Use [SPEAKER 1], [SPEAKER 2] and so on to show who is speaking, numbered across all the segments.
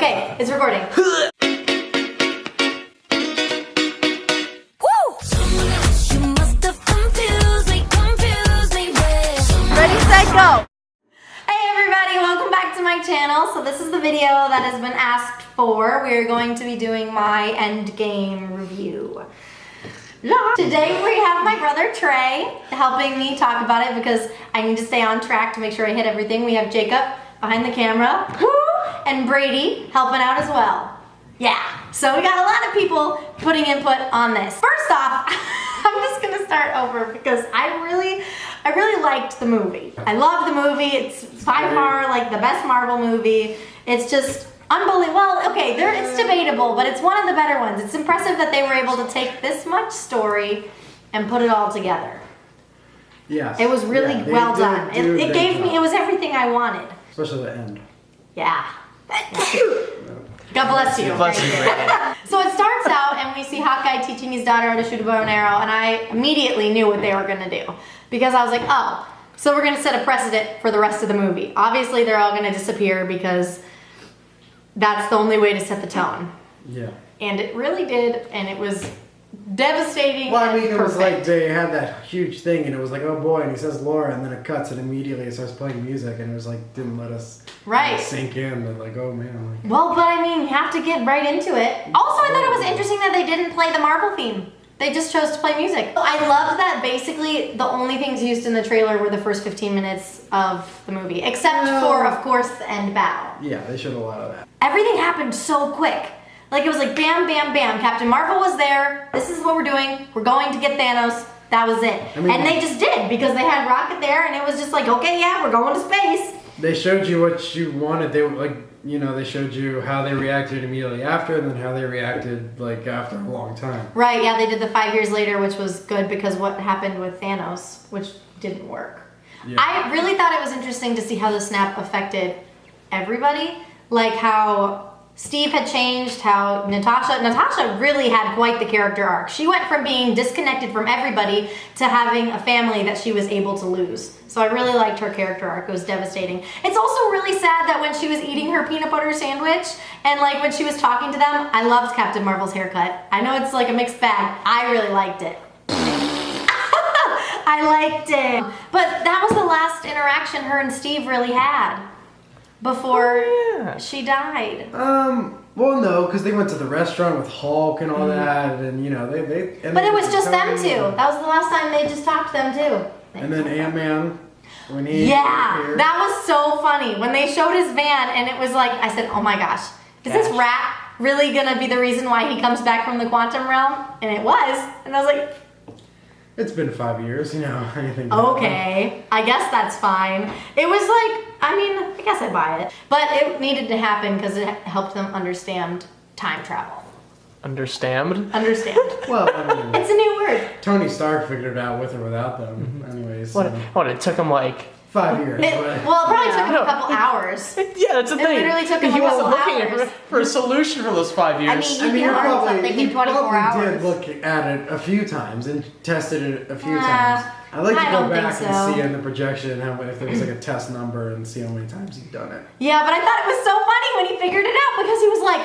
[SPEAKER 1] Okay, it's recording.
[SPEAKER 2] Ready, set, go!
[SPEAKER 1] Hey everybody, welcome back to my channel. So this is the video that has been asked for. We're going to be doing my Endgame review. Today we have my brother Trey helping me talk about it because I need to stay on track to make sure I hit everything. We have Jacob behind the camera, and Brady helping out as well. Yeah, so we got a lot of people putting input on this. First off, I'm just gonna start over because I really liked the movie. I love the movie. It's by far like the best Marvel movie. It's just unbelievable. Well, okay, it's debatable, but it's one of the better ones. It's impressive that they were able to take this much story and put it all together.
[SPEAKER 3] Yes.
[SPEAKER 1] It was really well done. It gave me, it was everything I wanted.
[SPEAKER 3] Especially the end.
[SPEAKER 1] Yeah. God bless you.
[SPEAKER 2] Bless you.
[SPEAKER 1] So it starts out and we see Hawkeye teaching his daughter how to shoot a bow and arrow, and I immediately knew what they were gonna do. Because I was like, oh, so we're gonna set a precedent for the rest of the movie. Obviously they're all gonna disappear because that's the only way to set the tone.
[SPEAKER 3] Yeah.
[SPEAKER 1] And it really did, and it was devastating.
[SPEAKER 3] Well, I mean,
[SPEAKER 1] and
[SPEAKER 3] it was
[SPEAKER 1] perfect.
[SPEAKER 3] like they had that huge thing, and it was like, oh boy, and he says Laura, and then it cuts, and immediately it starts playing music, and it was like, didn't let us sink in, and like, oh man. Like,
[SPEAKER 1] Well, but I mean, you have to get right into it. Also, I thought it was interesting that they didn't play the Marvel theme. They just chose to play music. I loved that basically the only things used in the trailer were the first 15 minutes of the movie, except for, of course, the end battle.
[SPEAKER 3] yeah, they should have allowed that.
[SPEAKER 1] Everything happened so quick. Like, it was like bam, bam, bam. Captain Marvel was there. This is what we're doing. We're going to get Thanos. That was it.
[SPEAKER 3] I mean,
[SPEAKER 1] and they just did, because they had Rocket there, and it was just like, okay, yeah, we're going to space.
[SPEAKER 3] They showed you what you wanted. They were like, you know, they showed you how they reacted immediately after, and then how they reacted like after a long time.
[SPEAKER 1] Right, yeah, they did the 5 years later, which was good because what happened with Thanos, which didn't work.
[SPEAKER 3] Yeah.
[SPEAKER 1] I really thought it was interesting to see how the snap affected everybody. Like how Steve had changed, how Natasha really had quite the character arc. She went from being disconnected from everybody to having a family that she was able to lose. So I really liked her character arc. It was devastating. It's also really sad that when she was eating her peanut butter sandwich and like when she was talking to them, I loved Captain Marvel's haircut. I know it's like a mixed bag. I really liked it. I liked it. But that was the last interaction her and Steve really had before she died.
[SPEAKER 3] Well, no, because they went to the restaurant with Hulk and all that, and you know, they
[SPEAKER 1] But it was just them two. That was the last time they just talked to them too.
[SPEAKER 3] And then Ant-Man, when he appeared.
[SPEAKER 1] That was so funny. When they showed his van and it was like, I said, oh my gosh, is this rat really gonna be the reason why he comes back from the quantum realm? And it was. And I was like,
[SPEAKER 3] It's been 5 years, you know, anything.
[SPEAKER 1] okay, I guess that's fine. It was like, I mean, I guess I buy it. But it needed to happen because it helped them understand time travel.
[SPEAKER 2] Understand?
[SPEAKER 1] Understand.
[SPEAKER 3] Well, I mean,
[SPEAKER 1] It's a new word.
[SPEAKER 3] Tony Stark figured it out with or without them. Anyways,
[SPEAKER 2] What, it took him like...
[SPEAKER 3] 5 years.
[SPEAKER 1] Well, it probably took him a couple hours.
[SPEAKER 2] Yeah, that's the thing.
[SPEAKER 1] literally took him
[SPEAKER 2] he
[SPEAKER 1] a
[SPEAKER 2] wasn't
[SPEAKER 1] couple
[SPEAKER 2] looking
[SPEAKER 1] hours.
[SPEAKER 2] for a solution for those 5 years.
[SPEAKER 1] I mean, you learn something in 24 hours.
[SPEAKER 3] did look at it a few times and tested it a few times. I'd like to
[SPEAKER 1] I
[SPEAKER 3] go
[SPEAKER 1] don't
[SPEAKER 3] back
[SPEAKER 1] think
[SPEAKER 3] and
[SPEAKER 1] so.
[SPEAKER 3] see in the projection if there was like a test number and see how many times he'd done it.
[SPEAKER 1] Yeah, but I thought it was so funny when he figured it out because he was like,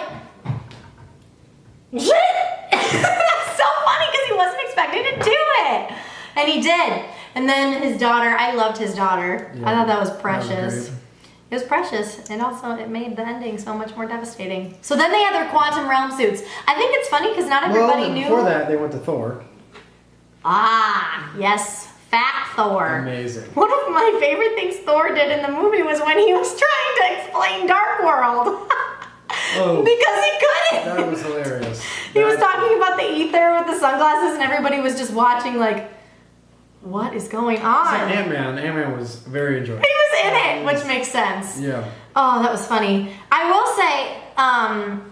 [SPEAKER 1] shit! That's so funny because he wasn't expecting to do it. And he did. And then his daughter, I loved his daughter.
[SPEAKER 3] Yeah,
[SPEAKER 1] I thought that was
[SPEAKER 3] that was
[SPEAKER 1] precious.
[SPEAKER 3] great.
[SPEAKER 1] It was precious, and also it made the ending so much more devastating. So then they had their quantum realm suits. I think it's funny because not everybody
[SPEAKER 3] Well,
[SPEAKER 1] knew.
[SPEAKER 3] before that, they went to Thor.
[SPEAKER 1] Ah, yes, Fat Thor.
[SPEAKER 3] Amazing.
[SPEAKER 1] One of my favorite things Thor did in the movie was when he was trying to explain Dark World.
[SPEAKER 3] Oh,
[SPEAKER 1] Because he couldn't.
[SPEAKER 3] that was hilarious.
[SPEAKER 1] He was talking about the ether with the sunglasses and everybody was just watching like, what is going on?
[SPEAKER 3] Ant-Man was very enjoyable.
[SPEAKER 1] He was in it, which makes sense.
[SPEAKER 3] Yeah.
[SPEAKER 1] Oh, that was funny. I will say,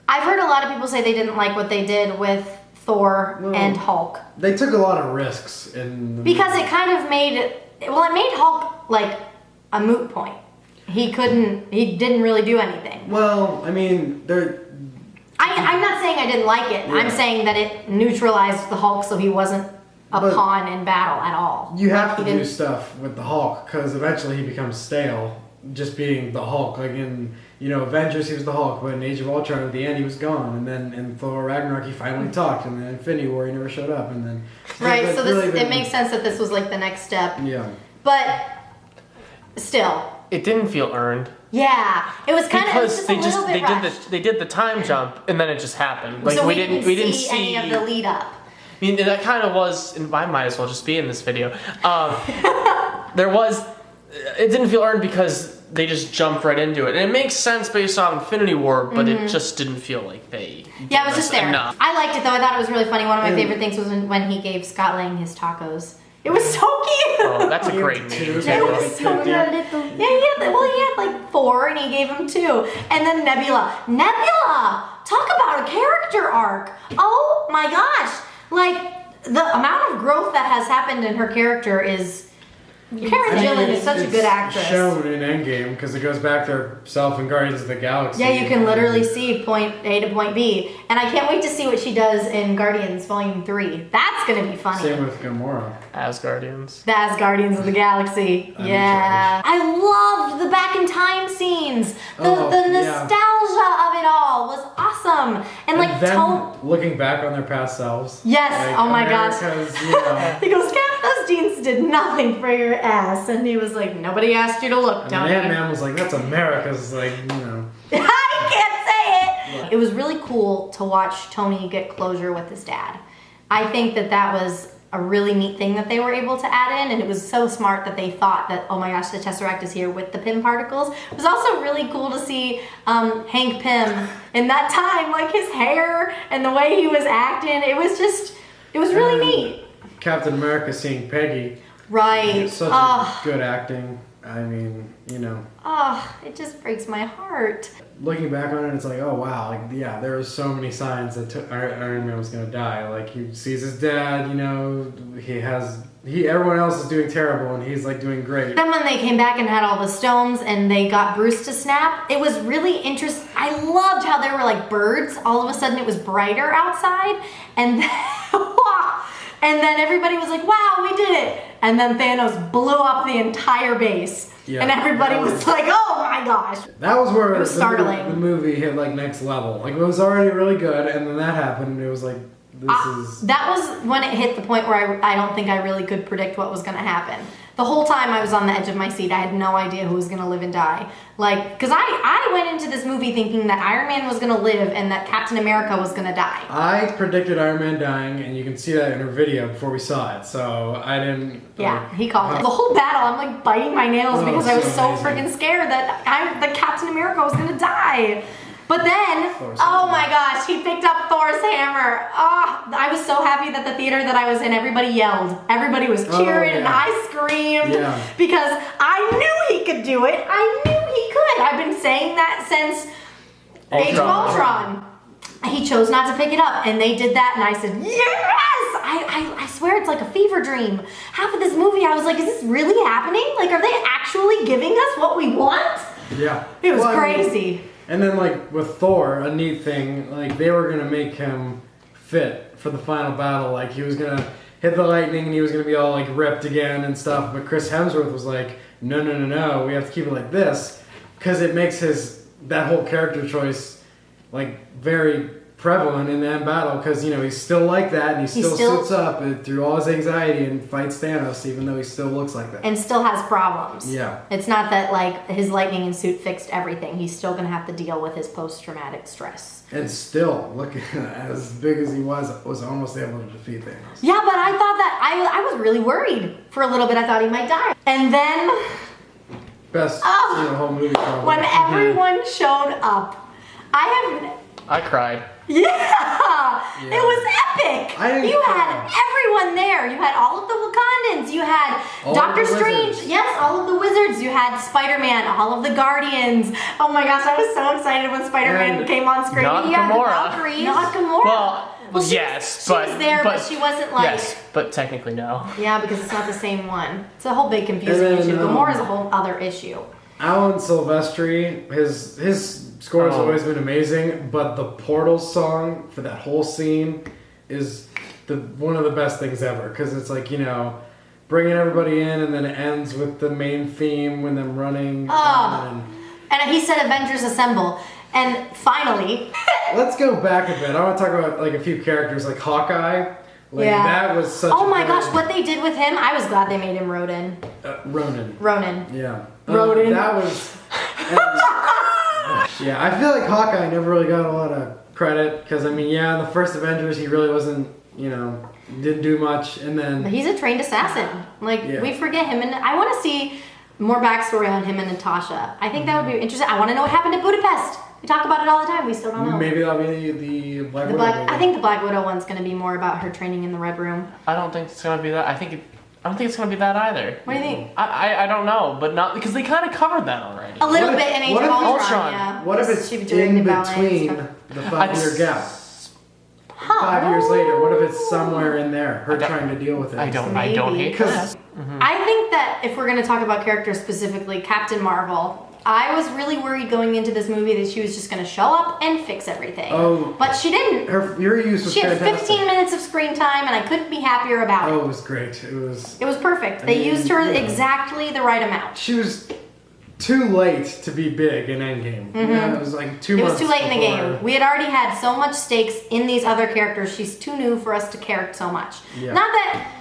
[SPEAKER 1] I've heard a lot of people say they didn't like what they did with Thor and Hulk.
[SPEAKER 3] They took a lot of risks in the
[SPEAKER 1] Because
[SPEAKER 3] movie.
[SPEAKER 1] it kind of made it made Hulk like a moot point. He didn't really do anything.
[SPEAKER 3] Well, I mean,
[SPEAKER 1] I'm not saying I didn't like it.
[SPEAKER 3] Yeah.
[SPEAKER 1] I'm saying that it neutralized the Hulk so he wasn't a
[SPEAKER 3] But
[SPEAKER 1] pawn in battle at all.
[SPEAKER 3] you have
[SPEAKER 1] Like,
[SPEAKER 3] to
[SPEAKER 1] he
[SPEAKER 3] do
[SPEAKER 1] didn't-
[SPEAKER 3] stuff with the Hulk because eventually he becomes stale, just being the Hulk. Like in Avengers, he was the Hulk, but in Age of Ultron, at the end, he was gone. And then in Thor Ragnarok, he finally talked. And then Infinity War, he never showed up. And then
[SPEAKER 1] right, so it makes sense that this was like the next step.
[SPEAKER 3] Yeah.
[SPEAKER 1] But still,
[SPEAKER 2] it didn't feel earned.
[SPEAKER 1] Yeah, it was kind of
[SPEAKER 2] because they did the time jump and then it just happened. Like
[SPEAKER 1] so
[SPEAKER 2] we didn't
[SPEAKER 1] see any of the lead up.
[SPEAKER 2] I mean, that kind of was, and I might as well just be in this video. It didn't feel earned because they just jumped right into it. And it makes sense based on Infinity War, but it just didn't feel like they
[SPEAKER 1] Yeah, it was just there.
[SPEAKER 2] Enough.
[SPEAKER 1] I liked it though. I thought it was really funny. One of my favorite things was when he gave Scott Lang his tacos. It was so cute.
[SPEAKER 2] Oh, that's a great meme.
[SPEAKER 1] It was so good. Yeah, he had like 4 and he gave him 2. And then Nebula, talk about a character arc. Oh my gosh. Like the amount of growth that has happened in her character is Karen Gillan is such a good actress.
[SPEAKER 3] It's shown in Endgame because it goes back to herself in Guardians of the Galaxy.
[SPEAKER 1] Yeah, you can literally see point A to point B. And I can't wait to see what she does in Guardians Volume 3. That's going to be funny.
[SPEAKER 3] Same with Gamora.
[SPEAKER 2] Asgardians.
[SPEAKER 1] The Asgardians of the Galaxy. Yeah. I loved the back in time scenes. The nostalgia of it all was awesome. And like
[SPEAKER 3] them looking back on their past selves.
[SPEAKER 1] Yes.
[SPEAKER 3] Like,
[SPEAKER 1] oh my gosh.
[SPEAKER 3] He
[SPEAKER 1] goes, Cap, those jeans did nothing for your ass. And he was like, nobody asked you to look, Tony.
[SPEAKER 3] And Ant-Man was like, that's America's, like,
[SPEAKER 1] I can't say it. It was really cool to watch Tony get closure with his dad. I think that was a really neat thing that they were able to add in, and it was so smart that they thought that, oh my gosh, the Tesseract is here with the Pym particles. It was also really cool to see Hank Pym in that time, like his hair and the way he was acting. It was really neat.
[SPEAKER 3] Captain America seeing Peggy.
[SPEAKER 1] Right.
[SPEAKER 3] Such good acting. I mean,
[SPEAKER 1] Oh, it just breaks my heart.
[SPEAKER 3] Looking back on it, it's like, oh wow, like there were so many signs that Iron Man was gonna die. Like he sees his dad, everyone else is doing terrible, and he's like doing great.
[SPEAKER 1] Then when they came back and had all the stones, and they got Bruce to snap, it was really interesting. I loved how there were like birds. All of a sudden, it was brighter outside, and and then everybody was like, wow, we did it. And then Thanos blew up the entire base. Yeah, and everybody was like, oh my gosh.
[SPEAKER 3] That was where
[SPEAKER 1] it was startling.
[SPEAKER 3] The movie hit like next level. Like it was already really good, and then that happened, and it was like,
[SPEAKER 1] that was when it hit the point where I don't think I really could predict what was going to happen. The whole time I was on the edge of my seat. I had no idea who was going to live and die. Like, because I went into this movie thinking that Iron Man was going to live and that Captain America was going to die.
[SPEAKER 3] I predicted Iron Man dying, and you can see that in her video before we saw it. So I didn't...
[SPEAKER 1] Yeah, he called it. The whole battle, I'm like biting my nails because I was so freaking scared that Captain America was going to die. But then, oh my gosh, he picked up Thor's hammer. Oh, I was so happy that the theater that I was in, everybody yelled. Everybody was cheering and I screamed because I knew he could do it. I knew he could. I've been saying that since Age of Ultron. He chose not to pick it up, and they did that, and I said, yes! I swear it's like a fever dream. Half of this movie, I was like, is this really happening? Like, are they actually giving us what we want?
[SPEAKER 3] Yeah.
[SPEAKER 1] It was crazy.
[SPEAKER 3] And then, like, with Thor, a neat thing, like, they were going to make him fit for the final battle. Like, he was going to hit the lightning, and he was going to be all, like, ripped again and stuff. But Chris Hemsworth was like, no, we have to keep it like this. Because it makes that whole character choice, like, very prevalent in the end battle. Because, he's still like that, and he still suits up through all his anxiety and fights Thanos, even though he still looks like that.
[SPEAKER 1] And still has problems.
[SPEAKER 3] Yeah. It's
[SPEAKER 1] not that, like, his lightning and suit fixed everything. He's still going to have to deal with his post-traumatic stress.
[SPEAKER 3] And still, look, as big as he was almost able to defeat Thanos.
[SPEAKER 1] Yeah, but I thought that, I was really worried for a little bit. I thought he might die. And then...
[SPEAKER 3] Best scene of the whole movie, probably.
[SPEAKER 1] When everyone showed up,
[SPEAKER 2] I cried.
[SPEAKER 1] Yeah, it was epic. You had everyone there. You had all of the Wakandans. You had Doctor Strange. Yes, all of the wizards. You had Spider-Man, all of the Guardians. Oh my gosh, I was so excited when Spider-Man came on screen.
[SPEAKER 2] Not Gamora.
[SPEAKER 1] Not Gamora.
[SPEAKER 2] Well,
[SPEAKER 1] she
[SPEAKER 2] yes,
[SPEAKER 1] was there, but she wasn't like...
[SPEAKER 2] Yes, but technically no.
[SPEAKER 1] Yeah, because it's not the same one. It's a whole big confusing issue. Gamora's a whole other issue.
[SPEAKER 3] Alan Silvestri, his score has always been amazing, but the Portals song for that whole scene is one of the best things ever, because it's like, bringing everybody in, and then it ends with the main theme when them running.
[SPEAKER 1] And And he said Avengers Assemble. And finally...
[SPEAKER 3] Let's go back a bit. I want to talk about like a few characters, like Hawkeye. Like,
[SPEAKER 1] yeah.
[SPEAKER 3] That was such
[SPEAKER 1] Oh
[SPEAKER 3] a
[SPEAKER 1] my
[SPEAKER 3] good...
[SPEAKER 1] gosh, what they did with him, I was glad they made him Ronan.
[SPEAKER 3] Ronan.
[SPEAKER 1] Ronan.
[SPEAKER 3] Yeah.
[SPEAKER 1] Ronan.
[SPEAKER 3] That was... yeah, I feel like Hawkeye never really got a lot of credit, because, I mean, yeah, in the first Avengers, he really wasn't, you know, didn't do much, and then...
[SPEAKER 1] But he's a trained assassin. Like, we forget him, and I want to see more backstory on him and Natasha. I think that would be interesting. I want to know what happened at Budapest. We talk about it all the time. We still don't know.
[SPEAKER 3] Maybe that'll be the Black Widow.
[SPEAKER 1] I think the Black Widow one's going to be more about her training in the Red Room.
[SPEAKER 2] I don't think it's gonna be that. I don't think it's gonna be that either.
[SPEAKER 1] What do you think?
[SPEAKER 2] I don't know, but not because they kind of covered that already.
[SPEAKER 1] A little bit in Age of Ultron, yeah.
[SPEAKER 3] What if it's in between the 5-year gap? 5 years later, what if it's somewhere in there? Her trying to deal with it.
[SPEAKER 2] I don't hate that.
[SPEAKER 1] I think that if we're going to talk about characters specifically, Captain Marvel. I was really worried going into this movie that she was just going to show up and fix everything. Oh, but she didn't.
[SPEAKER 3] Your use was fantastic.
[SPEAKER 1] She had 15 minutes of screen time, and I couldn't be happier about it.
[SPEAKER 3] Oh, it was great. It was
[SPEAKER 1] perfect. They used her exactly the right amount.
[SPEAKER 3] She was too late to be big in Endgame. Yeah, it was like 2 months.
[SPEAKER 1] It was too late in the
[SPEAKER 3] before.
[SPEAKER 1] game. We had already had so much stakes in these other characters. She's too new for us to care so much.
[SPEAKER 3] Yeah.
[SPEAKER 1] Not that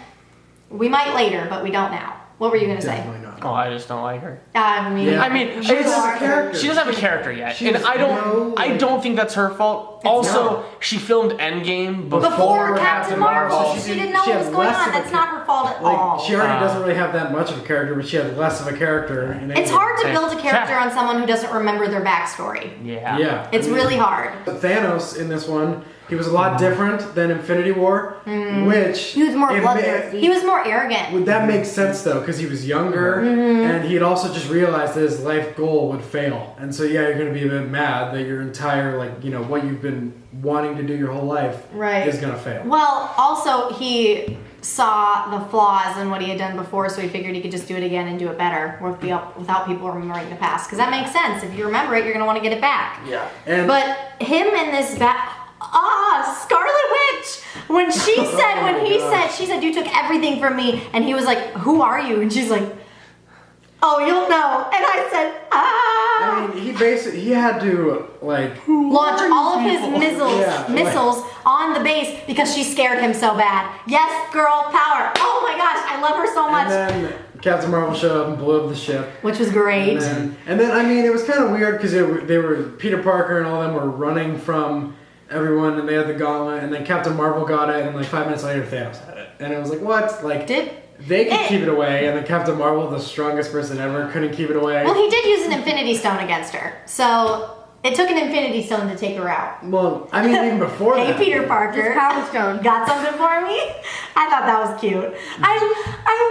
[SPEAKER 1] we might later, but we don't now. What were you going to say?
[SPEAKER 3] Definitely not.
[SPEAKER 2] Oh, I just don't like her.
[SPEAKER 1] I mean,
[SPEAKER 3] She doesn't have a character.
[SPEAKER 2] She doesn't have a character yet,
[SPEAKER 3] She
[SPEAKER 2] and
[SPEAKER 3] has
[SPEAKER 2] I don't think that's her fault. Also, she filmed Endgame
[SPEAKER 1] before Captain Marvel.
[SPEAKER 3] So
[SPEAKER 1] She didn't know what was going on. That's not her fault at all.
[SPEAKER 3] She already doesn't really have that much of a character, but she had less of a character. In
[SPEAKER 1] It's
[SPEAKER 3] Endgame.
[SPEAKER 1] hard to build a character on someone who doesn't remember their backstory.
[SPEAKER 2] Yeah.
[SPEAKER 3] Yeah.
[SPEAKER 1] It's really hard.
[SPEAKER 3] Thanos in this one, he was a lot different than Infinity War, which...
[SPEAKER 1] He was more bloodthirsty. He was more arrogant.
[SPEAKER 3] That makes sense, though, because he was younger, and he had also just realized that his life goal would fail. And so, yeah, you're going to be a bit mad that your entire, like, you know, what you've been wanting to do your whole life is going to fail.
[SPEAKER 1] Well, also, he saw the flaws in what he had done before, so he figured he could just do it again and do it better without people remembering the past. Because that makes sense. If you remember it, you're going to want to get it back.
[SPEAKER 3] Yeah.
[SPEAKER 1] But him and this Scarlet Witch! When she said, she said, you took everything from me, and he was like, who are you? And she's like, oh, you'll know. And I said,
[SPEAKER 3] I mean, he had to, like...
[SPEAKER 1] launch all of his missiles on the base because she scared him so bad. Yes, girl power. Oh my gosh, I love her so much.
[SPEAKER 3] And then Captain Marvel showed up and blew up the ship.
[SPEAKER 1] Which was great.
[SPEAKER 3] And then I mean, it was kind of weird because they were Peter Parker and all of them were running from everyone, and they had the gauntlet, and then Captain Marvel got it, and like 5 minutes later, Thanos had it. And it was like, what? Like, they could keep it away, and then Captain Marvel, the strongest person ever, couldn't keep it away.
[SPEAKER 1] Well, he did use an Infinity Stone against her, so it took an Infinity Stone to take her out.
[SPEAKER 3] Well, I mean, even before that.
[SPEAKER 1] Hey, Peter Parker, Power Stone, got something for me? I thought that was cute. I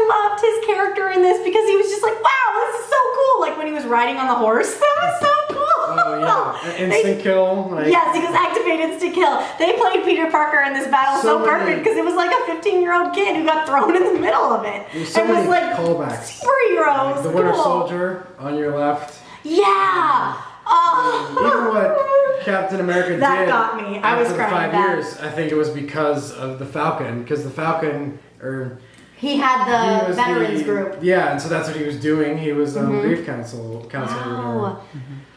[SPEAKER 1] loved his character in this because he was just like, wow, this is so cool. Like when he was riding on the horse, that was so cool.
[SPEAKER 3] Oh yeah, instant kill. Like,
[SPEAKER 1] yes, he was activate instant kill. They played Peter Parker in this battle so perfect because it was like a 15-year-old kid who got thrown in the middle of it.
[SPEAKER 3] So
[SPEAKER 1] was like
[SPEAKER 3] callbacks.
[SPEAKER 1] Superheroes.
[SPEAKER 3] Like the Winter Soldier on your left.
[SPEAKER 1] Yeah. Oh.
[SPEAKER 3] Even what Captain America did.
[SPEAKER 1] That got me. I was
[SPEAKER 3] after
[SPEAKER 1] crying.
[SPEAKER 3] The 5 years, I think it was because of the Falcon, because the Falcon
[SPEAKER 1] he had the veterans group.
[SPEAKER 3] Yeah, and so that's what he was doing. He was grief counselor.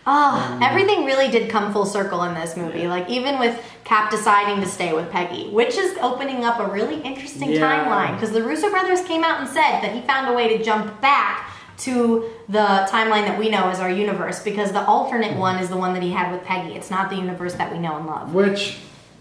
[SPEAKER 1] Wow. Everything really did come full circle in this movie. Like even with Cap deciding to stay with Peggy, which is opening up a really interesting timeline because the Russo brothers came out and said that he found a way to jump back to the timeline that we know as our universe because the alternate one is the one that he had with Peggy. It's not the universe that we know and love.
[SPEAKER 3] Which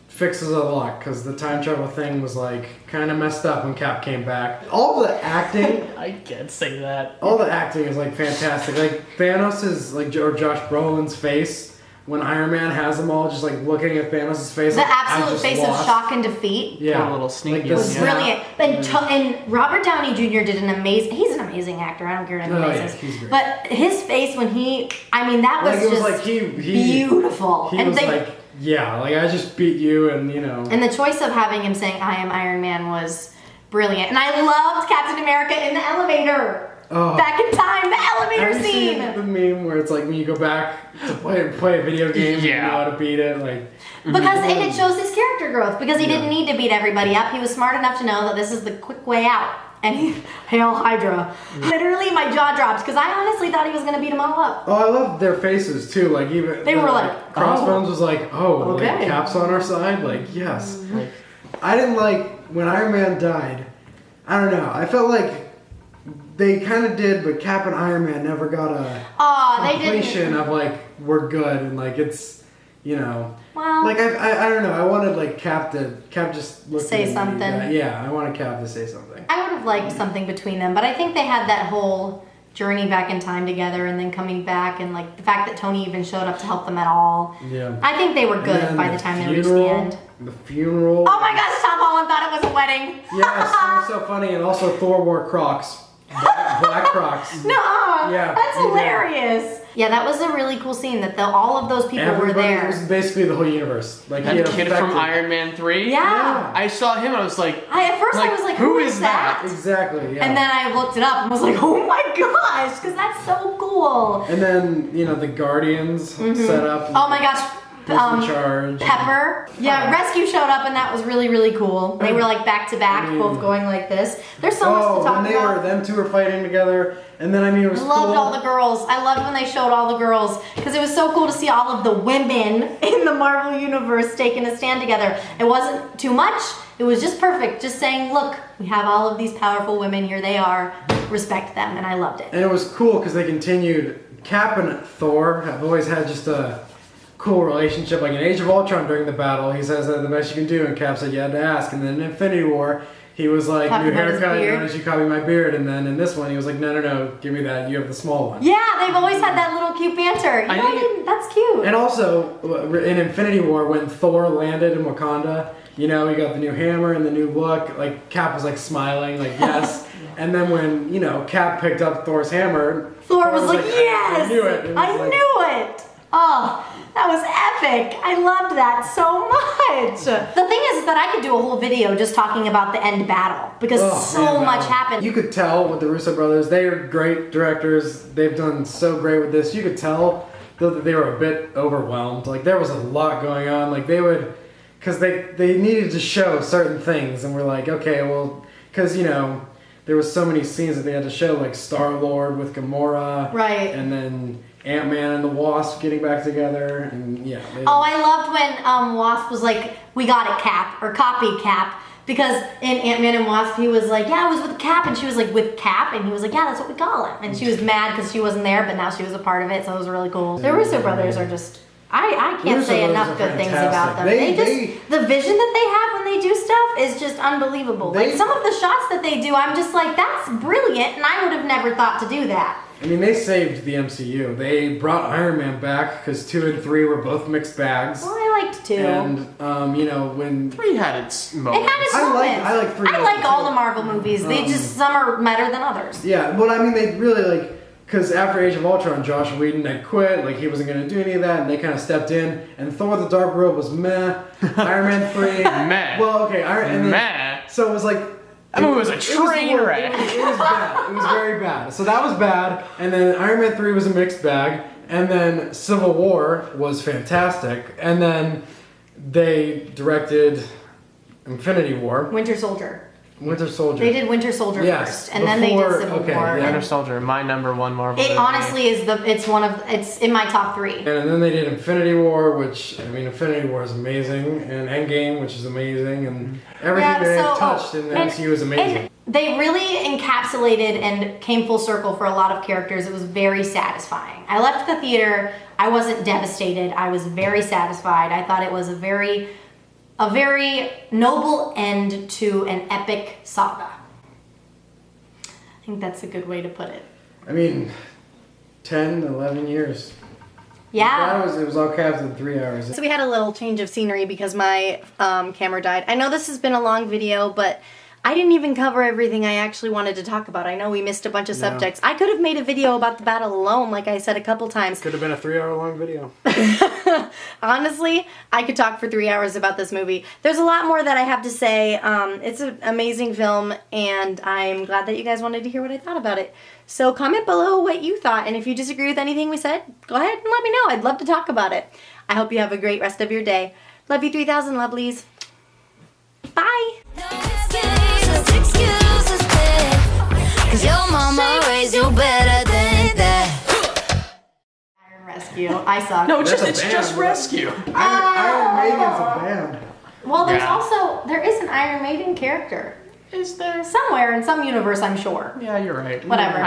[SPEAKER 3] fixes a lot because the time travel thing was like kind of messed up when Cap came back. All the acting,
[SPEAKER 2] I can't say that.
[SPEAKER 3] All the acting is like fantastic. Like Thanos' or Josh Brolin's face when Iron Man has them all just like looking at Thanos' face.
[SPEAKER 1] The
[SPEAKER 3] like,
[SPEAKER 1] absolute face of shock and defeat.
[SPEAKER 3] Yeah,
[SPEAKER 2] a little sneaky.
[SPEAKER 1] It was brilliant. And Robert Downey Jr. did an amazing. He's an amazing actor. I don't care what anybody says.
[SPEAKER 3] He's great.
[SPEAKER 1] But his face when that was
[SPEAKER 3] like,
[SPEAKER 1] just
[SPEAKER 3] like
[SPEAKER 1] beautiful.
[SPEAKER 3] He was like, yeah, like I just beat you, and you know.
[SPEAKER 1] And the choice of having him saying "I am Iron Man" was brilliant. And I loved Captain America in the elevator.
[SPEAKER 3] Oh.
[SPEAKER 1] Back in time, the elevator scene.
[SPEAKER 3] Have you seen the meme where it's like when you go back to play a video game, you know how to beat it, like.
[SPEAKER 1] And it shows his character growth because he didn't need to beat everybody up. He was smart enough to know that this is the quick way out. and Hail Hydra. Literally, my jaw dropped because I honestly thought he was gonna beat them all up.
[SPEAKER 3] Oh, I love their faces too. Like even
[SPEAKER 1] They were like,
[SPEAKER 3] Crossbones was like, oh,
[SPEAKER 1] okay.
[SPEAKER 3] like Cap's on our side. Like yes. I didn't like when Iron Man died. I don't know. I felt like they kind of did, but Cap and Iron Man never got a completion of like we're good and like it's
[SPEAKER 1] Well,
[SPEAKER 3] like I don't know. I wanted like Cap just look
[SPEAKER 1] say something.
[SPEAKER 3] Yeah, I wanted Cap to say something.
[SPEAKER 1] I would have liked something between them, but I think they had that whole journey back in time together and then coming back and like the fact that Tony even showed up to help them at all.
[SPEAKER 3] Yeah.
[SPEAKER 1] I think they were good by the time they reached the end.
[SPEAKER 3] The funeral.
[SPEAKER 1] Oh my gosh, Tom Holland thought it was a wedding.
[SPEAKER 3] Yes, it was so funny, and also Thor wore Crocs. Black Crocs.
[SPEAKER 1] No,
[SPEAKER 3] yeah,
[SPEAKER 1] that's hilarious. Yeah, that was a really cool scene that all of those people were there.
[SPEAKER 3] It was basically the whole universe. Like
[SPEAKER 2] that kid from Iron Man 3?
[SPEAKER 1] Yeah.
[SPEAKER 2] I saw him, I was like...
[SPEAKER 1] At first I was like, who is that?
[SPEAKER 3] Exactly, yeah.
[SPEAKER 1] And then I looked it up and was like, oh my gosh, because that's so cool.
[SPEAKER 3] And then, the Guardians set up.
[SPEAKER 1] Oh my gosh.
[SPEAKER 3] In charge.
[SPEAKER 1] Pepper. Yeah, Rescue showed up and that was really, really cool. They were like back to back, both going like this. There's so much to talk about.
[SPEAKER 3] Them two were fighting together, and then it was cool.
[SPEAKER 1] I loved all the girls. I loved when they showed all the girls because it was so cool to see all of the women in the Marvel Universe taking a stand together. It wasn't too much. It was just perfect. Just saying, look, we have all of these powerful women. Here they are. Respect them, and I loved it.
[SPEAKER 3] And it was cool because they continued. Cap and Thor have always had just a cool relationship. Like in Age of Ultron during the battle, he says that the best you can do, and Cap said you had to ask. And then in Infinity War, he was like, new haircut, notice you copy my beard. And then in this one, he was like, no, give me that. You have the small one.
[SPEAKER 1] Yeah, they've always had that little cute banter. That's cute.
[SPEAKER 3] And also in Infinity War, when Thor landed in Wakanda, he got the new hammer and the new look. Like Cap was like smiling, like yes. And then when Cap picked up Thor's hammer,
[SPEAKER 1] Thor was like yes,
[SPEAKER 3] I knew it.
[SPEAKER 1] I knew it. Oh. That was epic. I loved that so much. The thing is that I could do a whole video just talking about the end battle because so much happened.
[SPEAKER 3] You could tell with the Russo brothers, they are great directors. They've done so great with this. You could tell that they were a bit overwhelmed. Like there was a lot going on. Like they would, because they needed to show certain things, and we're like, okay, well, because there was so many scenes that they had to show, like Star-Lord with Gamora,
[SPEAKER 1] right,
[SPEAKER 3] and then Ant-Man and the Wasp getting back together, and yeah.
[SPEAKER 1] I loved when Wasp was like, we got it, Cap, or copy Cap, because in Ant-Man and Wasp, he was like, yeah, I was with Cap, and she was like, with Cap, and he was like, yeah, that's what we call him, and she was mad because she wasn't there, but now she was a part of it, so it was really cool. The Russo brothers are just, I can't say enough good things about them. The vision that they have when they do stuff is just unbelievable. Like some of the shots that they do, I'm just like, that's brilliant, and I would have never thought to do that.
[SPEAKER 3] I mean, they saved the MCU. They brought Iron Man back because 2 and 3 were both mixed bags.
[SPEAKER 1] Well, I liked 2.
[SPEAKER 3] And, when...
[SPEAKER 2] 3 had its moments.
[SPEAKER 1] It had its moments.
[SPEAKER 3] I like 3.
[SPEAKER 1] I like all the Marvel movies. They just, some are better than others.
[SPEAKER 3] Yeah, but I mean, they really, because after Age of Ultron, Josh Whedon had quit. Like, he wasn't going to do any of that, and they kind of stepped in. And Thor the Dark World was meh. Iron Man 3...
[SPEAKER 2] meh.
[SPEAKER 3] Well, okay.
[SPEAKER 2] Meh.
[SPEAKER 3] So it was like...
[SPEAKER 2] That movie was a train wreck.
[SPEAKER 3] It was bad. It was very bad. So that was bad. And then Iron Man 3 was a mixed bag. And then Civil War was fantastic. And then they directed Infinity War.
[SPEAKER 1] Winter Soldier.
[SPEAKER 3] They
[SPEAKER 1] did Winter Soldier first, and then they did Civil War.
[SPEAKER 2] Yeah. Winter Soldier, my #1 Marvel movie.
[SPEAKER 1] It honestly is it's in my top 3.
[SPEAKER 3] And then they did Infinity War, which Infinity War is amazing, and Endgame, which is amazing, and everything they've touched in the MCU is amazing.
[SPEAKER 1] And they really encapsulated and came full circle for a lot of characters. It was very satisfying. I left the theater. I wasn't devastated. I was very satisfied. I thought it was a very noble end to an epic saga. I think that's a good way to put it.
[SPEAKER 3] 10, 11 years.
[SPEAKER 1] Yeah.
[SPEAKER 3] It was all capped in 3 hours.
[SPEAKER 1] So we had a little change of scenery because my camera died. I know this has been a long video, but I didn't even cover everything I actually wanted to talk about. I know we missed a bunch of subjects. I could have made a video about the battle alone, like I said a couple times.
[SPEAKER 3] Could have been a 3-hour long video.
[SPEAKER 1] Honestly, I could talk for 3 hours about this movie. There's a lot more that I have to say. It's an amazing film, and I'm glad that you guys wanted to hear what I thought about it. So comment below what you thought, and if you disagree with anything we said, go ahead and let me know. I'd love to talk about it. I hope you have a great rest of your day. Love you 3,000 lovelies. Bye!
[SPEAKER 4] Excuses, babe. Your mama raised you better than that.
[SPEAKER 1] Iron Rescue. I suck.
[SPEAKER 2] No, it's
[SPEAKER 3] That's
[SPEAKER 2] just
[SPEAKER 3] a
[SPEAKER 2] it's just
[SPEAKER 3] band.
[SPEAKER 2] Rescue.
[SPEAKER 3] Iron Maiden's a band.
[SPEAKER 1] Well,
[SPEAKER 2] Yeah.
[SPEAKER 1] there is an Iron Maiden character
[SPEAKER 2] Is there?
[SPEAKER 1] somewhere in some universe, I'm sure.
[SPEAKER 2] Yeah, you're right.
[SPEAKER 1] Whatever.